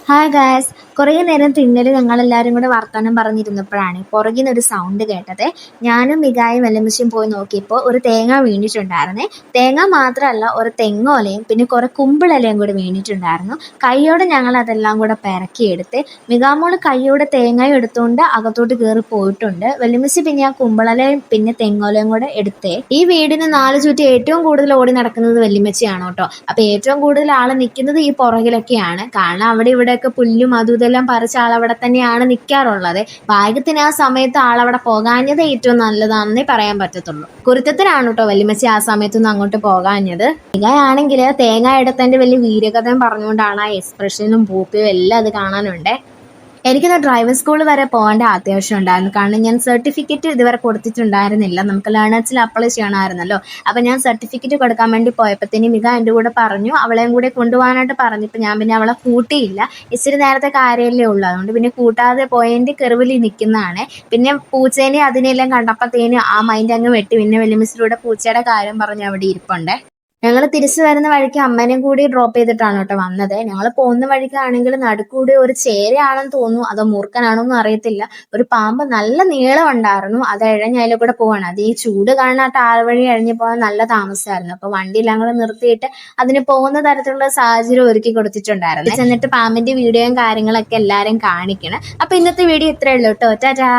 Hi guys, കുറേ നേരം തിന്നല് ഞങ്ങളെല്ലാവരും കൂടെ വർത്തമാനം പറഞ്ഞിരുന്നപ്പോഴാണ് പുറകിൽ നിന്ന് ഒരു സൗണ്ട് കേട്ടത്. ഞാനും മികായും വെല്ലമ്മച്ചിയും പോയി നോക്കിയപ്പോൾ ഒരു തേങ്ങ വീണിട്ടുണ്ടായിരുന്നേ. തേങ്ങ മാത്രമല്ല, ഒരു തെങ്ങോലയും പിന്നെ കുറേ കുമ്പിളലയും കൂടി വീണിട്ടുണ്ടായിരുന്നു. കൈയോടെ ഞങ്ങൾ അതെല്ലാം കൂടെ പെറക്കിയെടുത്ത് മികാമോള് കൈയോടെ തേങ്ങയും എടുത്തുകൊണ്ട് അകത്തോട്ട് കയറി പോയിട്ടുണ്ട്. വെല്ലമ്മച്ചി പിന്നെ ആ കുമ്പിളലയും പിന്നെ തെങ്ങോലയും കൂടെ എടുത്തേ. ഈ വീടിന് നാല് ചുറ്റും ഏറ്റവും കൂടുതൽ ഓടി നടക്കുന്നത് വെല്ലിമ്മച്ചിയാണ് കേട്ടോ. അപ്പോൾ ഏറ്റവും കൂടുതൽ ആൾ നിൽക്കുന്നത് ഈ പുറകിലൊക്കെയാണ്. കാരണം അവിടെ ഇവിടെയൊക്കെ പുല്ലും അതും ഇതെല്ലാം പറിച്ച ആളവിടെ തന്നെയാണ് നിൽക്കാറുള്ളത്. ഭാഗ്യത്തിന് ആ സമയത്ത് ആളവിടെ പോകാഞ്ഞത് ഏറ്റവും നല്ലതാണെന്നേ പറയാൻ പറ്റത്തുള്ളൂ. കുരുത്തത്തിനാണ് കേട്ടോ വല്യമ്മച്ചി ആ സമയത്തൊന്നും അങ്ങോട്ട് പോകാഞ്ഞത്. ആണെങ്കിൽ തേങ്ങ എടുത്തതിന്റെ വലിയ വീരകഥയും പറഞ്ഞുകൊണ്ടാണ് ആ എക്സ്പ്രഷനും പൂപ്പയും എല്ലാം അത് കാണാനുണ്ട്. എനിക്കിന്ന് ഡ്രൈവിംഗ് സ്കൂൾ വരെ പോകേണ്ട അത്യാവശ്യം ഉണ്ടായിരുന്നു. കാരണം ഞാൻ സർട്ടിഫിക്കറ്റ് ഇതുവരെ കൊടുത്തിട്ടുണ്ടായിരുന്നില്ല. നമുക്ക് ലേണേഴ്സിൽ അപ്ലൈ ചെയ്യണമായിരുന്നല്ലോ. അപ്പം ഞാൻ സർട്ടിഫിക്കറ്റ് കൊടുക്കാൻ വേണ്ടി പോയപ്പോഴത്തേനും മിക എൻ്റെ കൂടെ പറഞ്ഞു അവളെയും കൂടെ കൊണ്ടുപോകാനായിട്ട് പറഞ്ഞപ്പോൾ ഞാൻ പിന്നെ അവളെ കൂട്ടിയില്ല. ഇച്ചിരി നേരത്തെ കാര്യമല്ലേ ഉള്ളൂ, അതുകൊണ്ട് പിന്നെ കൂട്ടാതെ പോയതിൻ്റെ കെറുവിൽ നിൽക്കുന്നതാണ്. പിന്നെ പൂച്ചേനെ അതിനെല്ലാം കണ്ടപ്പോഴത്തേനും ആ മൈൻഡ് അങ്ങ് വെട്ടി. പിന്നെ വെല്ലുമിസിലൂടെ പൂച്ചയുടെ കാര്യം പറഞ്ഞ് അവിടെ ഇരിപ്പുണ്ട്. ഞങ്ങൾ തിരിച്ചു വരുന്ന വഴിക്ക് അമ്മേനെയും കൂടി ഡ്രോപ്പ് ചെയ്തിട്ടാണ് കേട്ടോ വന്നത്. ഞങ്ങൾ പോകുന്ന വഴിക്കാണെങ്കിൽ നടുക്കൂടി ഒരു ചേരയാണെന്ന് തോന്നുന്നു, അതോ മൂർഖനാണോന്നും അറിയത്തില്ല. ഒരു പാമ്പ് നല്ല നീളം ഉണ്ടായിരുന്നു, അത് ഇഴഞ്ഞ് അതിലെ കൂടെ പോവാണ്. അത് ഈ ചൂട് കാണാത്ത ആൾ വഴി ഇഴഞ്ഞു പോകാൻ നല്ല താമസമായിരുന്നു. അപ്പൊ വണ്ടിയെല്ലാം കൂടെ നിർത്തിയിട്ട് അതിന് പോകുന്ന തരത്തിലുള്ള സാഹചര്യം ഒരുക്കി കൊടുത്തിട്ടുണ്ടായിരുന്നു. എന്നിട്ട് പാമ്പിന്റെ വീഡിയോയും കാര്യങ്ങളൊക്കെ എല്ലാവരും കാണിക്കണം. അപ്പൊ ഇന്നത്തെ വീഡിയോ ഇത്രയേ ഉള്ളൂ കേട്ടോ. ടാറ്റാ.